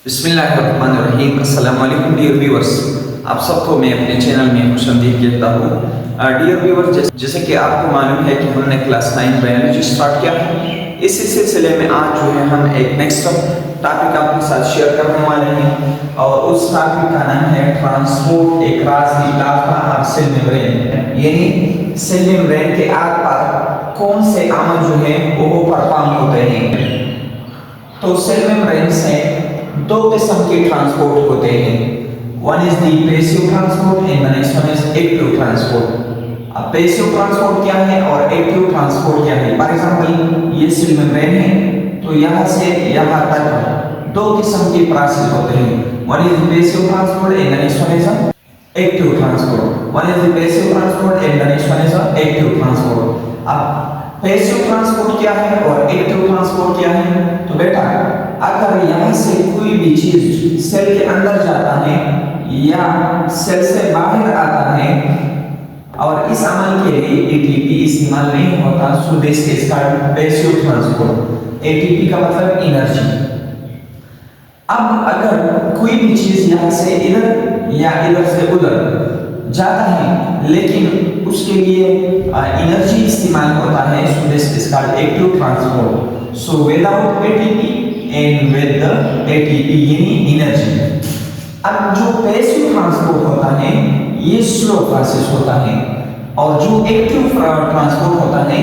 बिस्मिल्लाहिर्रहमानिर्रहीम। अस्सलाम वालेकुम डियर व्यूअर्स, आप सबको मैं अपने चैनल में खुशामदीद कहता हूँ। डियर व्यूअर्स, जैसे कि आपको मालूम है कि हमने क्लास 9 बायोलॉजी स्टार्ट किया है। इसी सिलसिले में आज जो है हम एक नेक्स्ट टॉपिक आपके साथ शेयर करने वाले हैं और उस टॉपिक का नाम है ट्रांसपोर्ट एक्रास द प्लाज्मा और सेल मेम्ब्रेन। यानी सेल मेम्ब्रेन के आर पार कौन से अमल जो है वो परफॉर्म होते हैं। तो सेल मेम्ब्रेन से दो किस्म के ट्रांसपोर्ट होते हैं। One is the passive transport and the next one is active transport. अब पैसिव ट्रांसपोर्ट क्या है और एक्टिव ट्रांसपोर्ट क्या है। फॉर एग्जांपल ये सेल मेम्ब्रेन है, तो यहाँ से यहाँ तक दो किस्म के प्रोसेस होते हैं। One is the passive transport and the next one is active transport. One is the passive transport and the next one is active transport. अब पैसिव ट्रांसपोर्ट क्या है और एक्टिव ट्रांसपोर्ट क्या है। तो बेटा, अगर यहाँ से कोई भी चीज सेल के अंदर जाता है या सेल से बाहर आता है और इस अमल के लिए एटीपी इस्तेमाल नहीं होता, सो this is called passive transport. ATP का मतलब एनर्जी। अब अगर कोई भी चीज यहाँ से इधर या इधर से उधर जाता है लेकिन उसके लिए एनर्जी इस्तेमाल होता है, सो this is called active transport. So without ATP and with the ATP यानी एनर्जी। अब जो पैसिव ट्रांसपोर्ट होता है ये स्लो प्रोसेस होता है और जो एक्टिव ट्रांसपोर्ट होता है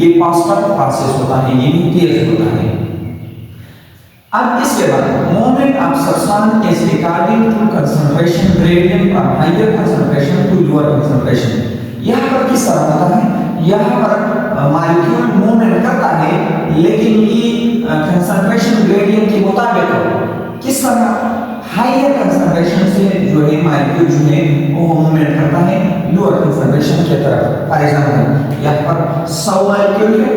ये फास्टर प्रोसेस होता है यानी तेज होता है। अब इसके बाद moment of substance is regarding to concentration gradient from higher concentration to lower concentration. यहाँ पर किस तरह होता है, यहाँ पर मॉलिक्यूल मूवमेंट करता है लेकिन ये कंसंट्रेशन ग्रेडियंट के मुताबिक किस तरह हायर कंसंट्रेशन से जो है मॉलिक्यूल जो है वो मूवमेंट करता है लोअर कंसंट्रेशन की तरफ। फॉर एग्जांपल यहाँ पर 100 मॉलिक्यूल है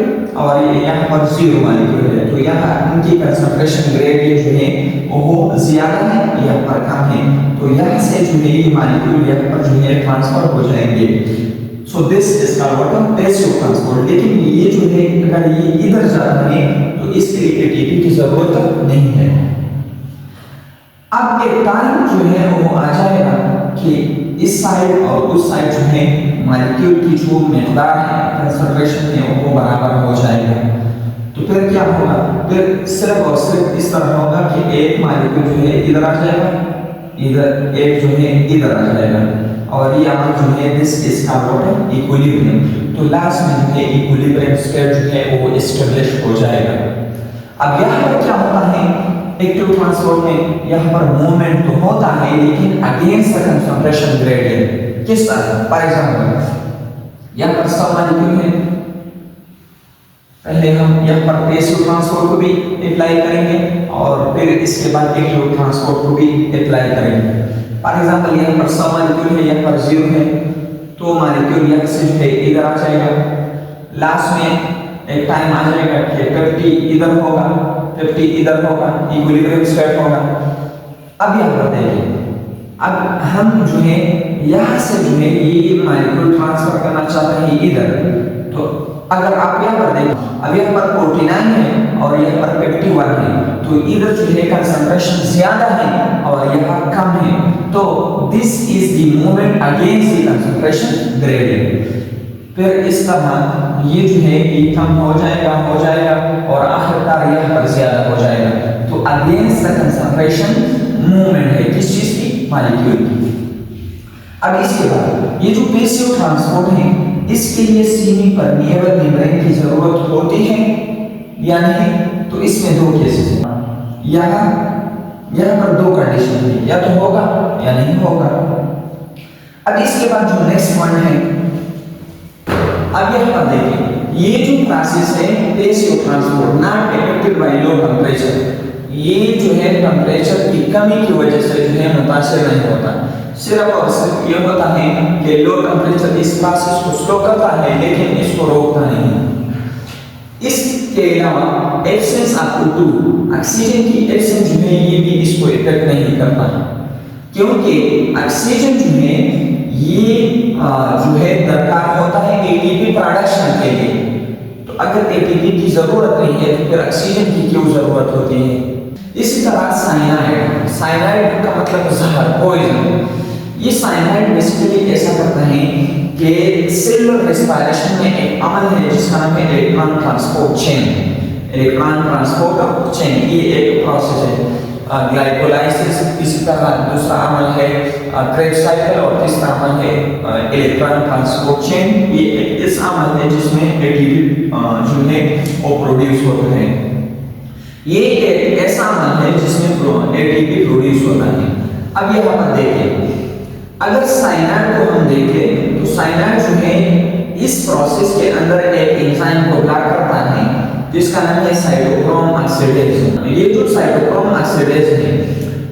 और यहाँ पर 0 मॉलिक्यूल है, तो यहाँ उनकी कंसंट्रेशन ग्रेडियंट जो है वो ज्यादा है यहाँ पर कम है, तो यहाँ से जो है ये मॉलिक्यूल यहाँ पर जो है ट्रांसफर हो जाएंगे। सो this is called passive transport. लेकिन ये जो है अगर ये इधर जा रहा है तो इसके लिए एटीपी की जरूरत नहीं है। अब एक टाइम जो है वो आ जाएगा कि इस साइड और उस साइड जो है मॉलिक्यूल की जो मिकदार है कंसंट्रेशन है वो बराबर हो जाएगा। तो फिर क्या होगा, फिर सिर्फ और सिर्फ इस तरह होगा कि एक मॉलिक्यूल जो है इधर आ जाएगा, इधर एक जो है इधर आ जाएगा और ये अमल जो है दिस इज कॉल्ड इक्विलिब्रियम। तो लास्ट में जो है इक्विलिब्रियम स्टेट जो है वो एस्टेब्लिश हो जाएगा। अब यहाँ पर क्या होता है एक्टिव ट्रांसपोर्ट में, यहाँ पर मूवमेंट तो होता है लेकिन अगेंस्ट द कंसंट्रेशन ग्रेडियंट। किस तरह, फॉर एग्जांपल यहाँ पर 100 मॉलिक्यूल है, पहले हम यहाँ पर पैसिव ट्रांसपोर्ट को भी अप्लाई करेंगे और फिर इसके बाद एक्टिव ट्रांसपोर्ट को भी अप्लाई करेंगे। फॉर एग्जांपल यहाँ पर 100 मॉलिक्यूल है, यहाँ पर 0 है, तो मॉलिक्यूल यहाँ से जो है इधर आ जाएगा। लास्ट में एक टाइम आ जाएगा कि 50 इधर होगा, 50 इधर होगा, इक्विलिब्रियम स्टेट होगा। अब यहाँ पर देखिए, अब हम जो है यहाँ से जो है ये मॉलिक्यूल ट्रांसफर करना चाहते हैं इधर, तो अगर आप यहाँ पर देखें अब यहाँ पर 49 है और यहाँ पर 51 है, तो इधर जो है कंसंट्रेशन ज्यादा है और यहाँ कम है, तो this is the movement against the concentration gradient. फिर इस तरह ये जो है ये कम हो जाएगा और आखिरकार यहाँ पर ज्यादा हो जाएगा। तो अगेंस्ट द कंसंट्रेशन मूवमेंट है किस चीज की, मॉलिक्यूल की। अब इसके बाद ये जो पैसिव ट्रांसपोर्ट है इसके लिए सेमी परमिएबल मेम्ब्रेन की जरूरत होती है या नहीं। तो इसमें दो केसेस हैं, यहाँ पर दो कंडीशन है, या तो होगा या नहीं होगा। अब इसके बाद जो नेक्स्ट पॉइंट है, अब यहाँ पर देखिए ये जो प्रोसेस है passive transport not affected by low temperature, ये जो है टेम्परेचर की कमी की वजह से जो है मुतासिर नहीं होता। सिर्फ और सिर्फ ये होता है कि लो टेम्परेचर इस प्रोसेस को स्लो करता है लेकिन इसको रोकता नहीं। इसके अलावा एब्सेंस ऑफ O2 ऑक्सीजन की एब्सेंस जो है ये भी इसको इफेक्ट नहीं करता, क्योंकि ऑक्सीजन जो है ये जो है दरकार होता है एटीपी प्रोडक्शन के लिए। तो अगर एटीपी की जरूरत नहीं है तो फिर ऑक्सीजन की क्यों जरूरत होती है। इसी तरह साइनाइड, साइनाइड का मतलब जहर, पॉइजन। ये साइनाइड बेसिकली ऐसा करता है कि सेलुलर रेस्पिरेशन में एक अमल है जिसका नाम है electron transport chain. Electron transport chain ये एक प्रोसेस है। ग्लाइकोलाइसिस, इसी तरह दूसरा अमल है क्रेब्स साइकिल, और तीसरा अमल है इलेक्ट्रॉन ट्रांसपोर्ट चेन। ये एक ऐसा अमल है जिसमें एटीपी जो है वो प्रोड्यूस होता है। ये एक ऐसा अमल है जिसमें एटीपी प्रोड्यूस होता है। अब यहाँ पर देखिए, अगर साइनाइड को हम देखें तो साइनाइड जो है इस प्रोसेस के अंदर एक एंजाइम को ब्लॉक करता है जिसका नाम है साइटोक्रोम ऑक्सीडेज। ये जो साइटोक्रोम ऑक्सीडेज है,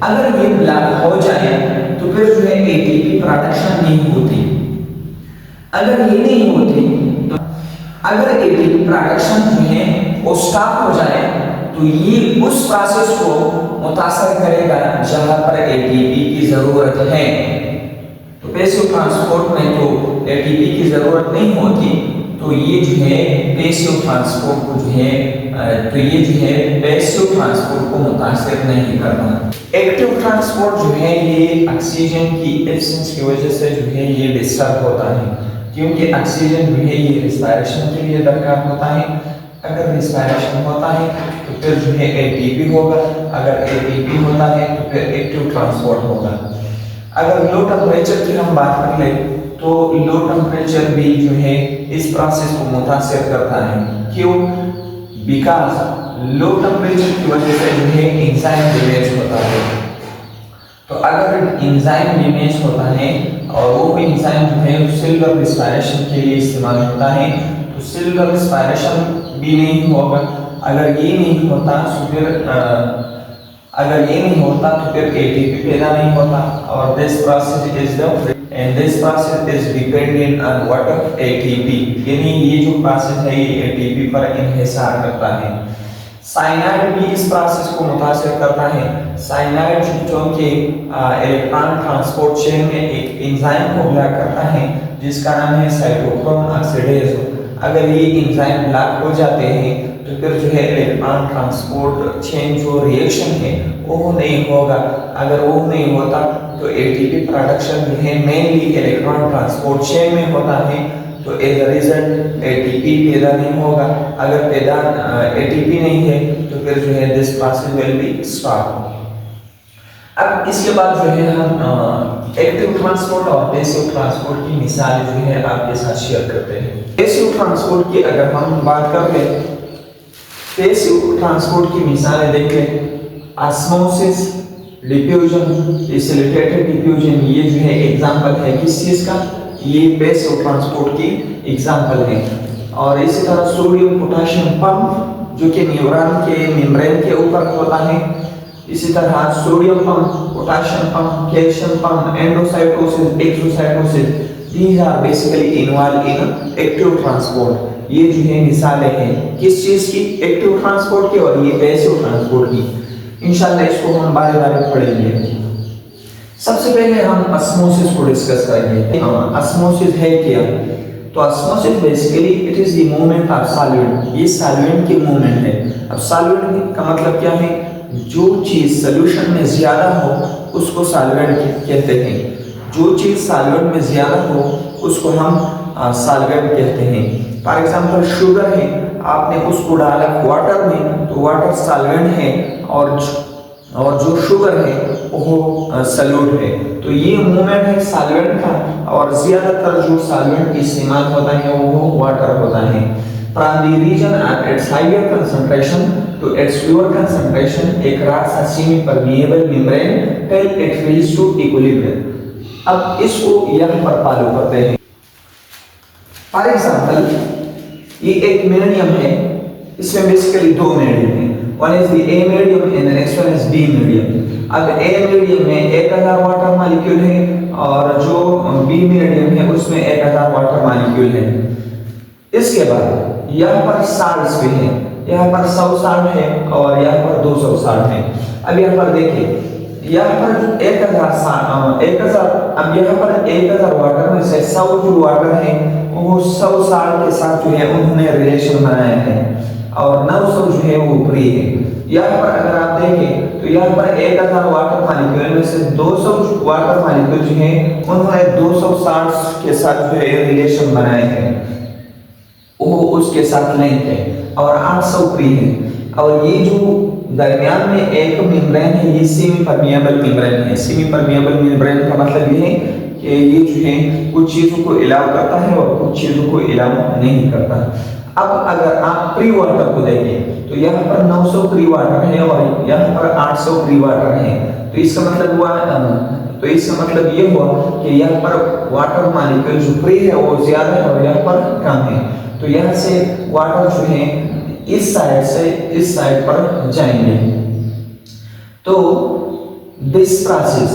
अगर ये ब्लॉक हो जाए तो फिर जो है एटीपी प्रोडक्शन नहीं होती। अगर ये नहीं होती तो अगर एटीपी प्रोडक्शन जो है वो स्टॉप हो जाए तो ये उस प्रोसेस को मुतासर करेगा जहां पर एटीपी की जरूरत है। तो पैसिव ट्रांसपोर्ट में तो एटीपी की जरूरत नहीं होती, तो ये जो है पैसिव ट्रांसपोर्ट को जो है पैसिव ट्रांसपोर्ट को मुतासर नहीं करता। एक्टिव ट्रांसपोर्ट जो है ये ऑक्सीजन की एब्सेंस की वजह से जो है ये डिस्टर्ब होता है, क्योंकि ऑक्सीजन जो है ये रिस्पायरेशन के लिए दरकार होता है। अगर रिस्पायरेशन होता है तो फिर जो है एटीपी होगा, अगर एटीपी होता है तो फिर एक्टिव ट्रांसपोर्ट होगा। अगर लो टेम्परेचर की हम बात कर ले तो लो टेम्परेचर भी जो है इस प्रोसेस को मुतासिर करता है। क्यों? बिकॉज लो टेम्परेचर की वजह से जो है एंजाइम डैमेज होता है। तो अगर एंजाइम डैमेज होता है और वो एंजाइम जो है सेलुलर रेस्पिरेशन के लिए इस्तेमाल होता है, तो सेलुलर रेस्पिरेशन भी नहीं होगा। अगर ये नहीं होता तो फिर एटीपी पैदा नहीं होता। और this process is dependent on what ATP, यानी ये जो प्रोसेस है ये एटीपी पर इन्हिसार करता है। साइनाइड भी इस प्रोसेस को मुतासिर करता है। साइनाइड चूंकि इलेक्ट्रॉन ट्रांसपोर्ट चेन में एक एंजाइम को ब्लॉक करता है जिसका नाम है साइटोक्रोम ऑक्सीडेज। अगर ये एंजाइम ब्लॉक हो जाते हैं तो फिर जो है इलेक्ट्रॉन ट्रांसपोर्ट चेन जो रिएक्शन है वो नहीं होगा। अगर वो नहीं होता तो एटीपी प्रोडक्शन जो है मेनली इलेक्ट्रॉन ट्रांसपोर्ट चेन में होता है, तो एज अ रिजल्ट एटीपी पैदा नहीं होगा। अगर एटीपी नहीं है तो फिर जो है this process will be stop. अब इसके बाद जो है हम एक्टिव ट्रांसपोर्ट और पैसिव ट्रांसपोर्ट की मिसाल जो है आपके साथ शेयर करते हैं। पैसिव ट्रांसपोर्ट की अगर हम बात कर ले, पैसिव ट्रांसपोर्ट की मिसालें देखें, ऑस्मोसिस, डिफ्यूजन, एसिलेटेड डिफ्यूजन, ये जो है एग्जांपल है किस चीज का? ये पैसिव ट्रांसपोर्ट की एग्जांपल है। और इसी तरह सोडियम पोटेशियम पंप जो कि न्यूरॉन के मेम्ब्रेन के ऊपर होता है। इसी तरह sodium pump, potassium pump, calcium pump, endocytosis, exocytosis, these are basically involved in active transport. ये जो है मिसालें हैं किस चीज की? एक्टिव ट्रांसपोर्ट की और ये पैसिव ट्रांसपोर्ट की। इंशाल्लाह इसको हम बारे बारे पढ़ेंगे। सबसे पहले हम ऑस्मोसिस को डिस्कस करेंगे। ऑस्मोसिस है क्या? तो osmosis basically it is the movement of solvent. ये सॉल्वेंट की मूवमेंट है। अब सॉल्वेंट का मतलब क्या है? जो चीज सॉल्यूशन में ज्यादा हो उसको सॉल्वेंट कहते हैं। जो चीज सॉल्वेंट में ज्यादा हो उसको हम सॉल्वेंट कहते हैं। फॉर एग्जांपल शुगर है, आपने उसको डाला वाटर में तो वाटर सॉल्वेंट है और जो शुगर है वो सॉल्यूट है। तो ये मूवमेंट है सॉल्वेंट का, और ज्यादातर जो सॉल्वेंट इस्तेमाल होता है वो वाटर होता है। From the region at its higher concentration to its lower concentration across a semi-permeable membrane till it reaches to equilibrium। अब इसको यहाँ पर फॉलो करते हैं। फॉर एग्जाम्पल ये एक मीडियम है, इसमें बेसिकली दो मीडियम है। One is the A medium and the next one is B medium. अब ए मीडियम में 1000 वाटर मॉलिक्यूल है और जो बी मीडियम है उसमें 1000 वाटर मॉलिक्यूल है। इसके बाद यहाँ पर साल्ट्स भी हैं, यहाँ पर 100 साल्ट है और यहाँ पर 200 साल्ट है। अब यहाँ पर देखिए, यहाँ पर 1000 अब यहाँ पर 1000 वाटर में से 100 जो वाटर है वो 100 साल्ट के साथ जो है उन्होंने रिलेशन बनाया है। और 900 जो है वो फ्री है। यहाँ पर अगर आप देखें तो यहाँ पर 1000 वाटर मॉलिक्यूल में से 200 वाटर मॉलिक्यूल जो है उन्होंने 260 के साथ जो है रिलेशन बनाए हैं, वो उसके साथ लिंक है, और 800 फ्री है। और ये जो दरमियान में एक मेम्ब्रेन है ये सेमी परमिएबल मेम्ब्रेन है। सेमी परमिएबल मेम्ब्रेन का मतलब ये है कि ये जो है कुछ चीजों को अलाउ करता है और कुछ चीजों को अलाउ नहीं करता। अब अगर आप प्री वाटर को देखें तो यहाँ पर 900 प्री वाटर है और यहाँ पर 800 प्री वाटर है। तो इसका मतलब ये हुआ कि यहाँ पर वाटर मॉलिक्यूल जो प्री है वो ज्यादा है और यहाँ पर कम है। तो यहाँ से वाटर जो है इस साइड से इस साइड पर जाएंगे। तो this process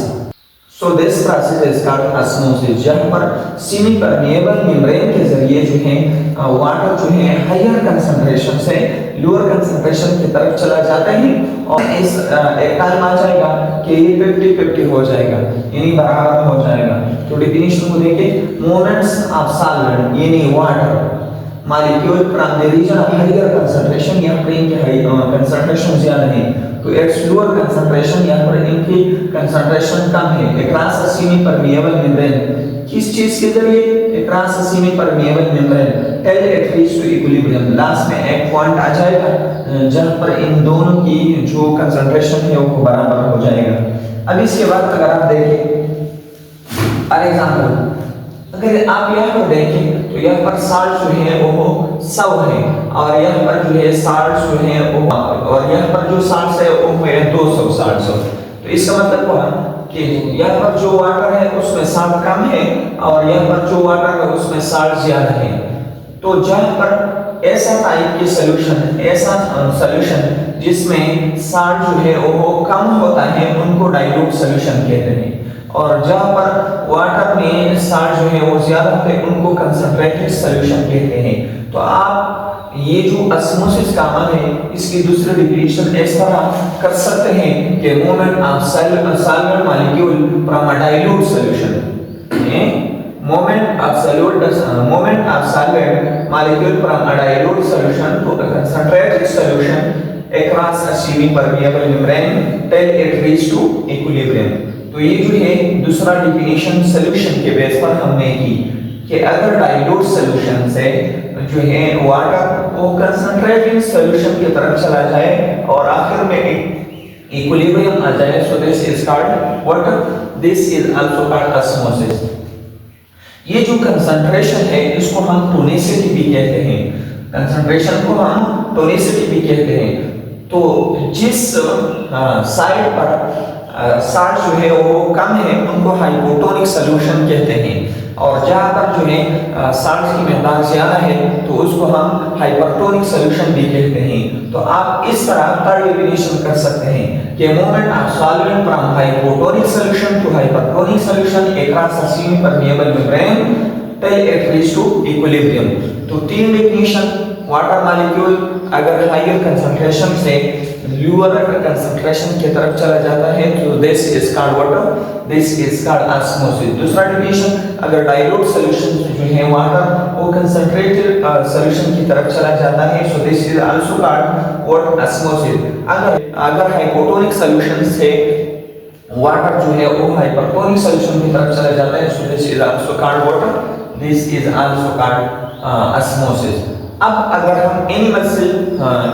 is called osmosis, जहां पर सेमी परमिएबल मेम्ब्रेन के जरिए जो है वाटर जो है हायर कंसंट्रेशन से लोअर कंसंट्रेशन की तरफ चला जाता है और इस एक टाइम आ जाएगा कि ये 50-50 हो जाएगा, यानी बराबर हो जाएगा। तो डेफिनेशन को देखिए, मोमेंट्स ऑफ सॉल्वेंट यानी water molecule from the region of higher concentration, यहाँ पर इनकी कंसंट्रेशन ज्यादा है तो इट्स लोअर कंसंट्रेशन, यहाँ पर इनकी कंसंट्रेशन कम है। Across the semi permeable membrane, किस चीज के जरिए? Across the semi permeable membrane till it reach to equilibrium, last में एक पॉइंट आ जाएगा जहां पर इन दोनों की जो कंसंट्रेशन है वो बराबर हो जाएगा। अब इसके बाद अगर आप देखें फॉर एग्जांपल, अगर आप यहाँ पर देखें तो यहाँ पर साल्ट जो है वो 100 है और यहाँ पर जो है साल्ट जो है वो, और यहाँ पर जो साल्ट है वो है 200 साल्ट। तो इसका मतलब हुआ कि यहाँ पर जो वाटर है उसमें साल्ट कम है और यहाँ पर जो वाटर है उसमें साल्ट ज्यादा है। तो जहाँ पर ऐसा टाइप की सॉल्यूशन, ऐसा सॉल्यूशन जिसमें साल्ट जो है वो कम होता है उनको डाइल्यूट सॉल्यूशन कहते हैं, और जहां पर वाटर में साल्ट जो है वो ज्यादा होते हैं उनको कंसंट्रेटेड सॉल्यूशन कहते हैं। तो आप ये जो ऑस्मोसिस का अमल है इसकी दूसरी डेफिनेशन इस तरह कर सकते हैं कि movement of solvent molecule from a dilute solution, movement of solvent molecule from a dilute solution to a concentrated solution across a semi permeable membrane till it reach to equilibrium। तो ये जो है दूसरा डेफिनेशन सॉल्यूशन के base पर हमने की कि अगर डाइल्यूट सॉल्यूशन से जो है वाटर वो कंसंट्रेटेड सॉल्यूशन की तरफ चला जाए और आखिर में इक्विलिब्रियम आ जाए, so this is called water, this is also called osmosis. ये जो कंसंट्रेशन है इसको हम टोनिसिटी भी कहते हैं, कंसंट्रेशन को हम टोनिसिटी भी कहते हैं। तो जिस साइड पर साल्ट जो है वो कम है उनको हाइपोटोनिक सॉल्यूशन कहते हैं, और जहां पर जो है साल्ट की मिकदार ज्यादा है तो उसको हम हाइपरटोनिक सॉल्यूशन भी कहते हैं। तो आप इस तरह थर्ड डेफिनेशन कर सकते हैं कि movement of solvent from hypotonic solution to hypertonic solution across a semi permeable membrane till it reach to equilibrium. तो तीन डेफिनेशन, वाटर मॉलिक्यूल अगर हायर कंसंट्रेशन से लोअर कंसंट्रेशन की तरफ चला जाता है तो this is called water, this is called osmosis. दूसरा डेफिनेशन, अगर डाइल्यूट सॉल्यूशन जो है वाटर वो कंसंट्रेटेड सॉल्यूशन की तरफ चला जाता है सो this is also called water osmosis. अगर हाइपोटोनिक सॉल्यूशन से वाटर जो है वो हाइपरटोनिक सॉल्यूशन की तरफ चला जाता है सो this is also called water, this is also called osmosis. अब अगर हम एनिमल सेल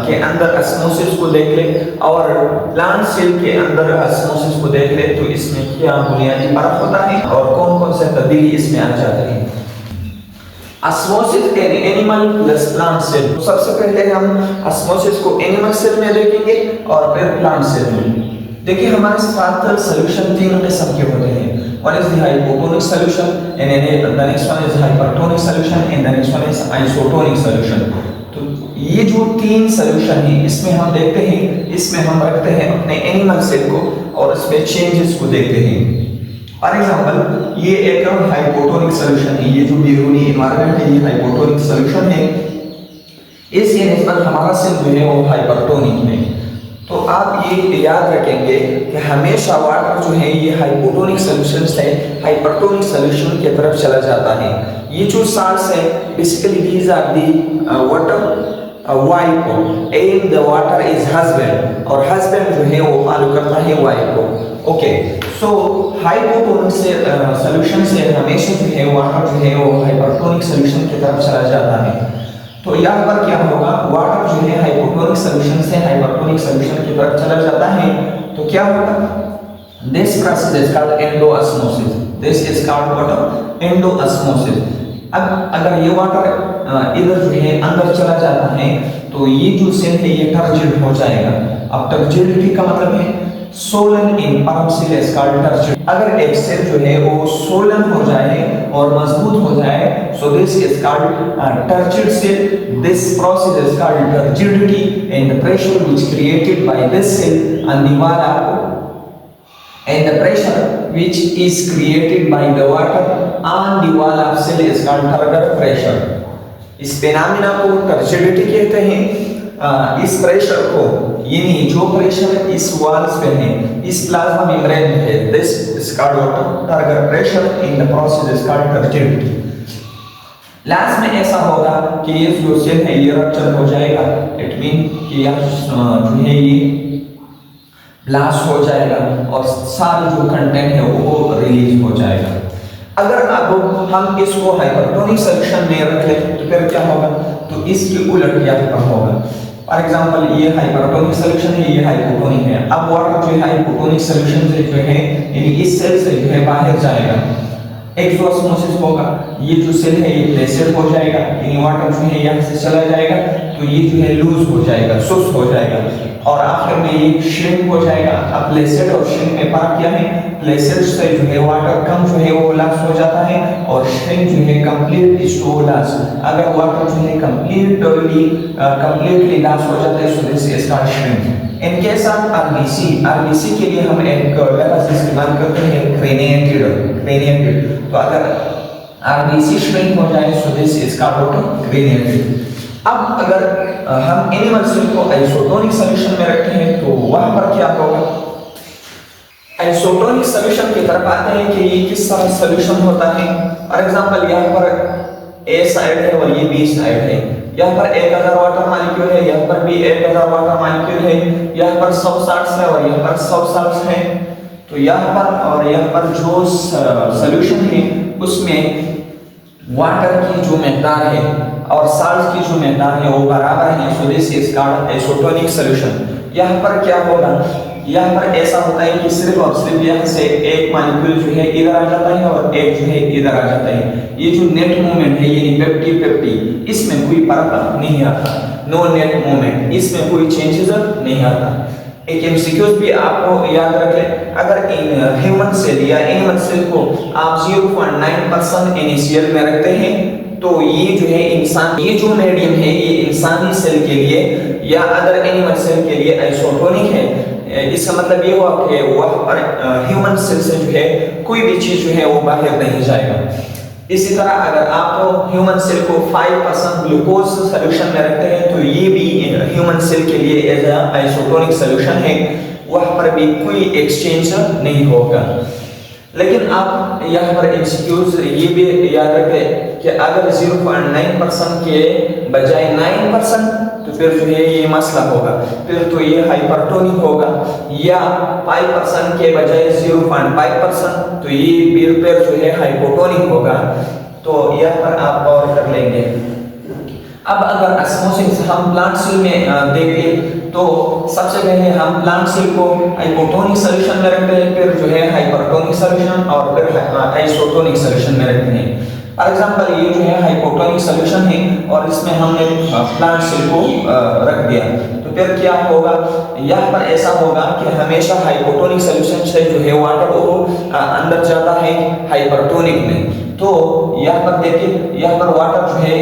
के अंदर ऑस्मोसिस को देख ले और प्लांट सेल के अंदर ऑस्मोसिस को देख ले तो इसमें क्या बुनियादी फर्क होता है और कौन-कौन से तब्दीली इसमें आ जाते हैं। Osmosis in animal plus plant cell, तो सबसे पहले हम ऑस्मोसिस को एनिमल सेल में देखेंगे और फिर प्लांट सेल में। देखिए हमारे साथ सॉल्यूशन तीन किस्म के होते हैं, one is the hypotonic solution and then the next one is hypertonic solution and the next one is isotonic solution। तो ये जो तीन सॉल्यूशन है इसमें हम देखते हैं, इसमें हम रखते हैं अपने एनिमल सेल को और इसमें चेंजेस को देखते हैं। फॉर एग्जांपल ये एक हाइपोटोनिक सॉल्यूशन है, ये जो बैरूनी एनवायरनमेंट है ये हाइपोटोनिक सॉल्यूशन है, इस केस पर हमारा सेल जो है वो हाइपरटोनिक है। तो आप ये याद रखेंगे कि हमेशा वाटर जो है ये हाइपोटोनिक सॉल्यूशन से हाइपरटोनिक सॉल्यूशन की तरफ चला जाता है। ये जो साल्ट्स है basically these are the water wife को, and the water is husband, और हस्बैंड जो है वो फॉलो करता है वाई को। ओके, सो हाइपोटोनिक से सॉल्यूशन से हमेशा जो है वाटर जो है वो हाइपरटोनिक सॉल्यूशन की तरफ चला जाता है। तो यहाँ पर क्या होगा, वाटर जो है हाइपोटोनिक सॉल्यूशन से हाइपरटोनिक सॉल्यूशन की तरफ चला जाता है, तो क्या होगा, this process is called endosmosis. This is called what, endosmosis. अब अगर ये वाटर इधर जो है अंदर चला जाता है तो ये जो सेल है ये टर्जिड हो जाएगा। अब टर्जिडिटी का मतलब है सोलन इन परम सेल इज कॉल्ड टर्जिड। अगर एक सेल जो है वो सोलन हो जाए और मजबूत हो जाए, so this is called turgid cell. This process is called turgidity and the pressure which created by this cell on the wall and the pressure which is created by the water on the wall of cell is called turgor pressure। इस phenomena को turgidity कहते हैं। इस pressure को, यानी जो pressure इस walls पे है, इस प्लाज्मा मेम्ब्रेन में है, this is called turgor pressure in the process is called turgidity. Last में ऐसा होगा कि ये जो सेल है ये रप्चर हो जाएगा। इट मीन कि यह जो है ये ब्लास्ट हो जाएगा और सारा जो कंटेंट है वो रिलीज हो जाएगा। अगर अब हम इसको हाइपरटोनिक सॉल्यूशन में रख लें तो फिर क्या होगा, तो इसके उलट क्या होगा। फॉर एग्जांपल ये हाइपरटोनिक सॉल्यूशन है, ये हाइपोटोनिक है। अब वाटर जो है हाइपोटोनिक सॉल्यूशन से जो है यानी इस सेल से जो है बाहर जाएगा, एक्सोऑस्मोसिस होगा। ये जो सेल है ये प्लेसेड हो जाएगा, यानी वाटर जो है यहाँ से चला जाएगा तो ये जो है लूज हो जाएगा, सुस्त हो जाएगा, और आखिर में ये श्रिंक हो जाएगा। अब प्लेसेड और श्रिंक में फर्क क्या है, प्लेसेड से जो है वाटर कम जो है वो लॉस हो जाता है और श्रिंक जो है कंप्लीट स्टोर लॉस। अगर वाटर जो है कंप्लीटली लॉस हो जाता है, सो दिस इज कॉल्ड श्रिंक। इनके साथ आरबीसी के लिए हम एक लफ्ज इस्तेमाल करते हैं क्रेनिएटेड। तो अगर आरबीसी श्रिंक हो जाए, सो दिस इज कॉल्ड क्रेनिएटेड। अब अगर हम एनिमल सेल को आइसोटोनिक सॉल्यूशन में रखते हैं तो वहां पर क्या होगा, आइसोटोनिक सॉल्यूशन की तरफ आते हैं कि ये किस तरह सॉल्यूशन होता है। फॉर एग्जांपल यहाँ पर ए साइड है और ये बी साइड है। यहाँ पर 1000 वाटर मॉलिक्यूल है, यहाँ पर भी 1000 वाटर मॉलिक्यूल है, यहाँ पर 100 साल्ट्स है और यहाँ पर 100 साल्ट्स है। तो यहाँ पर और यहाँ पर जो सॉल्यूशन है उसमें वाटर की जो मिकदार है और साल्ट की जो मिकदार है वो बराबर है। सो this is called isotonic solution. यहाँ पर क्या होगा, यहाँ पर ऐसा होता है कि सिर्फ और सिर्फ यहाँ से एक मॉलिक्यूल जो है इधर आ जाता है और एक जो है इधर आ जाता है। ये जो नेट मूवमेंट है यानी 50-50 इसमें कोई फर्क नहीं आता, नो नेट मूवमेंट, इसमें कोई चेंजेस नहीं आता। एक एमसीक्यूज भी आपको याद रखें, अगर इन ह्यूमन सेल या एनिमल सेल को आप 0.9% इनिशियल में रखते हैं तो ये जो है इंसान, ये जो मीडियम है ये इंसानी सेल के लिए या अदर एनिमल सेल के लिए आइसोटोनिक है। इसका मतलब ये हुआ कि वहाँ पर ह्यूमन सेल से जो है कोई भी चीज जो है वो बाहर नहीं जाएगा। इसी तरह अगर आप ह्यूमन सेल को 5% ग्लूकोज सॉल्यूशन में रखते हैं तो ये भी ह्यूमन सेल के लिए एज आइसोटोनिक सॉल्यूशन है, वहाँ पर भी कोई एक्सचेंज नहीं होगा। लेकिन आप यहाँ पर एमसीक्यूज ये भी याद रखें कि अगर 0.9% के बजाय 9% तो फिर जो है ये मसला होगा, फिर तो ये हाइपरटोनिक होगा, या 5% के बजाय 0.5% तो ये फिर जो है हाइपोटोनिक होगा। तो यहाँ पर आप गौर कर लेंगे। अब अगर ऑस्मोसिस हम प्लांट सेल में देखें तो सबसे पहले हम प्लांट सेल को हाइपोटोनिक सॉल्यूशन में रखते हैं, फिर जो है हाइपरटोनिक सॉल्यूशन और फिर आइसोटोनिक सॉल्यूशन में रखते हैं। फॉर एग्जांपल ये जो है हाइपोटोनिक सॉल्यूशन है और इसमें हमने प्लांट सेल को रख दिया, तो फिर क्या होगा, यहाँ पर ऐसा होगा कि हमेशा हाइपोटोनिक सॉल्यूशन से जो है वाटर वो अंदर जाता है हाइपरटोनिक में। तो यहाँ पर देखिए, यहाँ पर वाटर जो है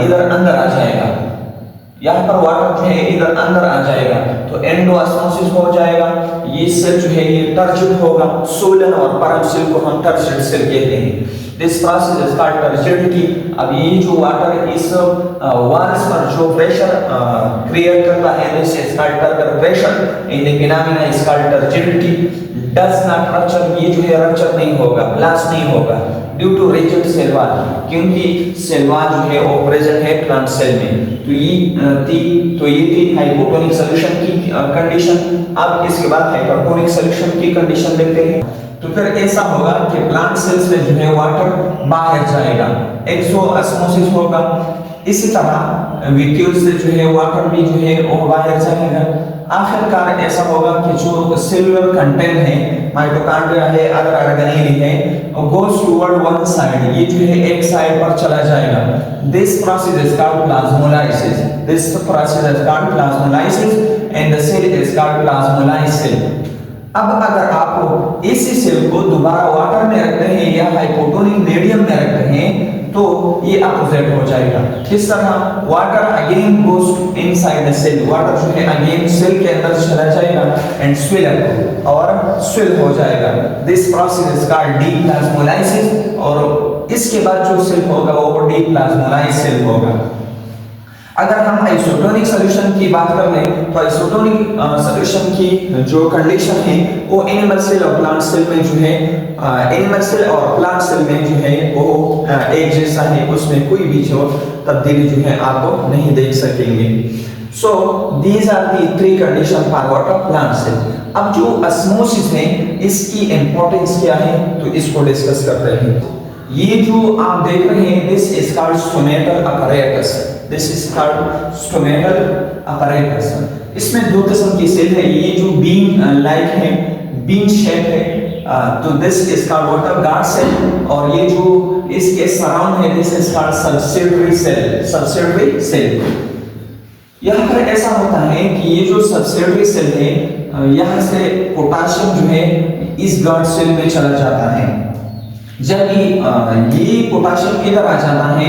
इधर अंदर आ जाएगा, यहाँ पर वाटर जो है इधर अंदर आ जाएगा तो एंडोऑस्मोसिस हो जाएगा। ये सेल जो है ये टर्जिड होगा, सोलन और परम सेल को हम टर्जिड सेल कहते हैं। This process is called turgidity. अब ये जो वाटर इस वॉल्स पर जो प्रेशर क्रिएट करता है, this is called turgor pressure in the phenomena is called turgidity. Does not rupture, ये जो है रप्चर नहीं होगा, ब्लास्ट नहीं होगा, due to rigid cell wall, क्योंकि सेल वॉल जो है वो प्रेजेंट है प्लांट सेल में। तो ये थी हाइपोटोनिक सॉल्यूशन की कंडीशन। अब इसके बाद हाइपरटोनिक सॉल्यूशन की कंडीशन देखते हैं। तो फिर ऐसा होगा कि प्लांट सेल्स में जो है वाटर बाहर जाएगा, एक्सोऑस्मोसिस होगा। इसी तरह वैक्यूल से जो है वाटर भी जो है वो बाहर जाएगा। आखिरकार ऐसा होगा कि जो सेलुलर कंटेंट है, माइटोकॉन्ड्रिया है, अदर ऑर्गेनेल है, गोस टुवर्ड वन साइड, ये जो है एक साइड पर चला जाएगा। This process is called plasmolysis. This process is called plasmolysis and the cell is called plasmolysed cell. अब अगर आप इसी सेल को दोबारा वाटर में रखते हैं या हाइपोटोनिक मीडियम में रखते हैं तो ये अपोजिट हो जाएगा। किस तरह? Water again goes inside the cell, water जो है अगेन सेल के अंदर चला जाएगा एंड स्विल अप और स्विल हो जाएगा। This process is called deplasmolysis और इसके बाद जो सेल होगा वो डीप्लाज्मोलाइज्ड सेल होगा। अगर हम आइसोटोनिक सॉल्यूशन की बात कर लें तो आइसोटोनिक सॉल्यूशन की जो कंडीशन है वो एनिमल सेल और प्लांट सेल में जो है एनिमल सेल और प्लांट सेल में जो है वो एक जैसा है, उसमें कोई भी जो तब्दीली जो है आपको नहीं देख सकेंगे। So these are the three condition for water plant cell. अब जो ऑस्मोसिस है इसकी इंपॉर्टेंस क्या है तो इसको डिस्कस करते हैं। ये जो आप देख रहे हैं this is called stomatal apparatus। This is called stomatal apparatus। इसमें दो किस्म की सेल है, ये जो बीन लाइक है, बीन शेप है, तो this is called water guard cell, और ये जो इसके सराउंड है this is called subsidiary cell. Subsidiary cell यहाँ पर ऐसा होता है कि ये जो सब्सिडियरी सेल है यहाँ से पोटेशियम जो है इस गार्ड सेल में चला जाता है। जब ये पोटेशियम इधर आ जाता है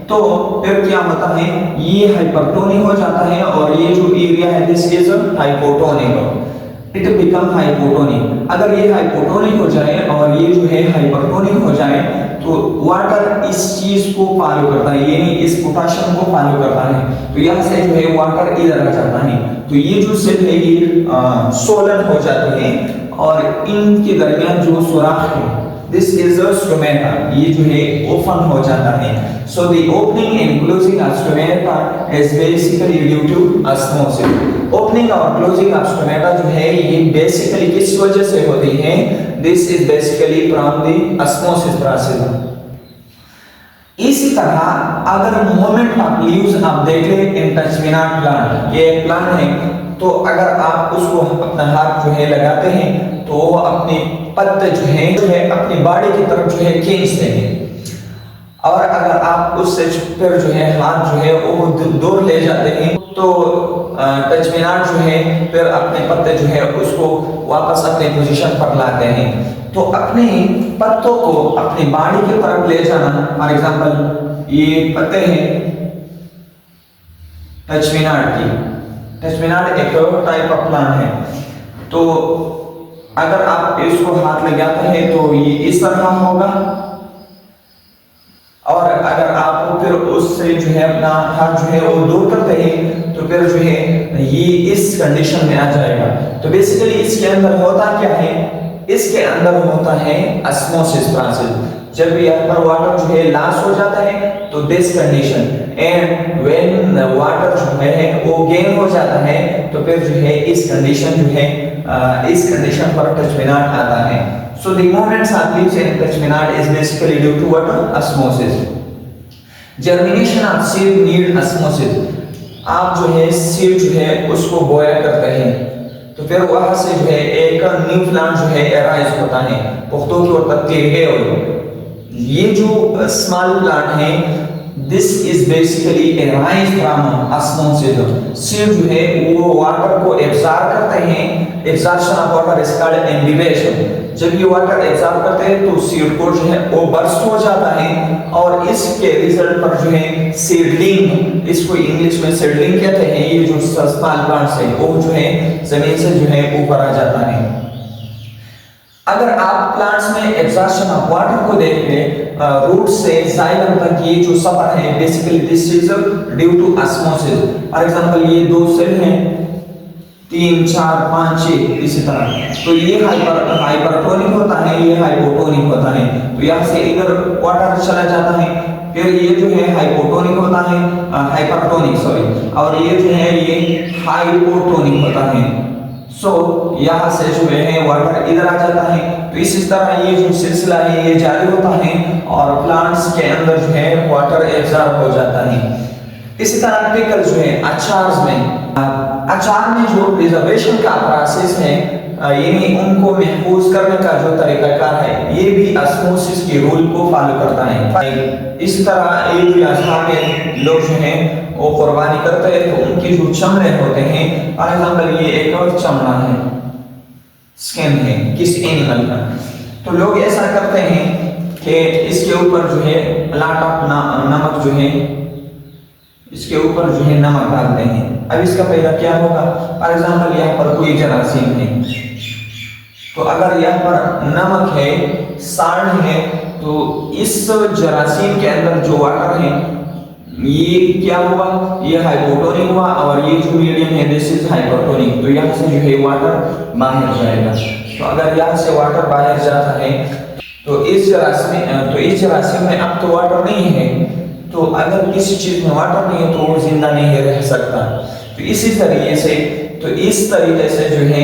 तो फिर क्या होता है, ये हाइपरटोनिक हो जाता है और ये जो एरिया है this is hypotonic, it become hypotonic. अगर ये हाइपोटोनिक हो जाए और ये जो है हाइपरटोनिक हो जाए तो वाटर इस चीज को फॉलो करता है, यानी इस पोटेशियम को फॉलो करता है। तो यहाँ से जो है वाटर इधर आ जाता है, तो ये जो सेल है ये सोलन हो जाते हैं और इनके दरमियान जो सुराख है this is a stomata, ये जो है ओपन हो जाता है। so the opening and closing of stomata is basically due to osmosis। opening और closing of stomata जो है ये basically किस वजह से होती है? this is basically from the osmosis process। इसी तरह अगर मोमेंट ऑफ लीव्स आप देख ले इन टचमिनाट प्लांट, ये प्लांट है, तो अगर आप उसको अपना हाथ जो है लगाते हैं तो अपने पत्ते जो है अपनी बॉडी की तरफ जो है खींचते हैं, और अगर आप उससे फिर जो है हाथ जो है वो दूर ले जाते हैं तो टचमिनाट जो है फिर अपने पत्ते जो है उसको वापस अपने पोजीशन पर लाते हैं। तो अपने पत्तों को अपनी बॉडी की तरफ ले जाना, फॉर एग्जांपल ये पत्ते हैं टचमिनाट की, टचमिनाट एक टाइप ऑफ प्लांट है, तो अगर आप इसको हाथ लगाते हैं तो ये इस तरह होगा, और अगर आप फिर उससे जो है अपना हाथ जो है वो दूर करते हैं तो फिर जो है ये इस कंडीशन में आ जाएगा। तो बेसिकली इसके अंदर होता क्या है? इसके अंदर होता है ऑस्मोसिस प्रोसेस। जब यहाँ पर वाटर जो है लॉस हो जाता है तो this condition, and when water जो है वो गेन हो जाता है तो फिर जो है इस कंडीशन जो है इस कंडीशन पर टचमिनाट आता है। So the movements of leaves in टचमिनाट is basically due to what? Osmosis। Germination of seed need osmosis। आप जो है सीड जो है उसको बोया करते हैं तो फिर वहां से जो है एक न्यू प्लांट जो है एराइज होता है। पुख्तों की और पत्ते है, और ये जो स्मॉल प्लांट है this is basically arise from osmosis. Seed जो है वो वाटर को एब्जॉर्ब करते हैं, absorption of water is called imbibition. जब ये वाटर एब्जॉर्ब करते हैं तो सीड को जो है वो बर्स्ट हो जाता है, और इसके रिजल्ट पर जो है सीडलिंग, इसको इंग्लिश में सीडलिंग कहते हैं, ये जो स्मॉल प्लांट्स है वो जो है जमीन से जो है ऊपर आ जाता है। अगर आप प्लांट्स में एब्जॉर्प्शन ऑफ वाटर को देखें रूट से जाइलम तक, ये जो सफर है basically this is due to osmosis. For example ये दो सेल हैं, 3, 4, 5, 6 इसी तरह। तो ये हाइपरटोनिक होता है, ये हाइपोटोनिक होता है। तो यहाँ से इधर वाटर चला जाता है, फिर ये जो है हाइपोटोनिक होता है, हाइपरटोनिक सॉरी, और ये जो है ये हाइपोटोनिक होता है। सो यहाँ से जो है वाटर इधर आ जाता है। तो इस तरह ये जो सिलसिला है ये जारी होता है और प्लांट्स के अंदर जो है वाटर एब्जॉर्ब हो जाता है। इसी तरह पिकल जो है अचार में जो प्रिजर्वेशन का प्रोसेस है, यानी उनको महफूज करने का जो तरीकाकार है, ये भी ऑस्मोसिस के रूल को फॉलो करता है। इस तरह एक अचार में लोग जो हैं वो कुर्बानी करते हैं, तो उनके जो चमड़े होते हैं, फॉर एग्जांपल ये एक और चमड़ा है, स्किन है किस एनिमल का, तो लोग ऐसा करते हैं कि इसके ऊपर जो है लॉट ऑफ नमक जो है, इसके ऊपर जो है नमक डालते हैं। अब इसका पहला क्या होगा, फॉर एग्जांपल यहाँ पर कोई जरासीम है, तो अगर यहाँ पर नमक है, साल्ट है, तो इस जरासीम के अंदर जो वाटर है ये क्या हुआ, ये हाइपोटोनिक हुआ, और ये जो मीडियम है दिस इज हाइपरटोनिक। तो यहाँ से जो है वाटर बाहर जाएगा। तो अगर यहाँ से वाटर बाहर जाता है तो इस जरासीम में अब तो वाटर नहीं है, तो अगर किसी चीज में वाटर नहीं है तो वो जिंदा नहीं रह सकता। तो इसी तरीके से जो है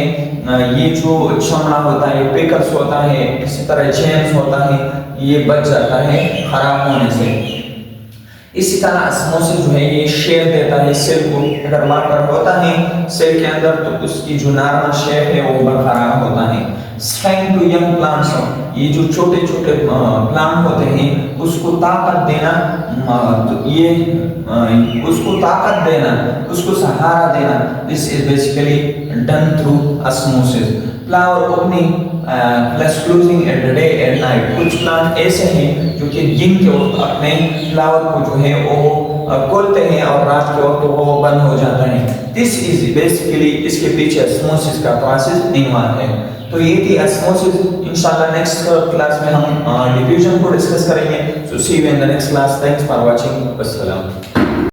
ये जो चमड़ा होता है, पिकल्स होता है, इसी तरह जेम्स होता है, ये बच जाता है खराब होने से। इसी तरह ऑस्मोसिस जो है ये शेप देता है सेल को। अगर वाटर होता है सेल के अंदर तो उसकी जो नॉर्मल शेप है वो बरकरार होता है। स्ट्रेंथ टू यंग प्लांट्स, ये जो छोटे छोटे प्लांट होते हैं उसको ताकत देना, तो ये उसको ताकत देना, उसको सहारा देना, this is basically done through osmosis. Flower opening plus closing at the day at night, कुछ प्लांट ऐसे हैं जो कि दिन के वक्त अपने फ्लावर को जो है वो खोलते हैं और रात के वक्त वो बंद हो जाता है। दिस इज बेसिकली, इसके पीछे ऑस्मोसिस का प्रोसेस इन्वॉल्व है। तो ये थी ऑस्मोसिस। इंशाल्लाह नेक्स्ट क्लास में हम डिफ्यूजन को डिस्कस करेंगे। So see you in the next class. Thanks for watching. अस्सलाम।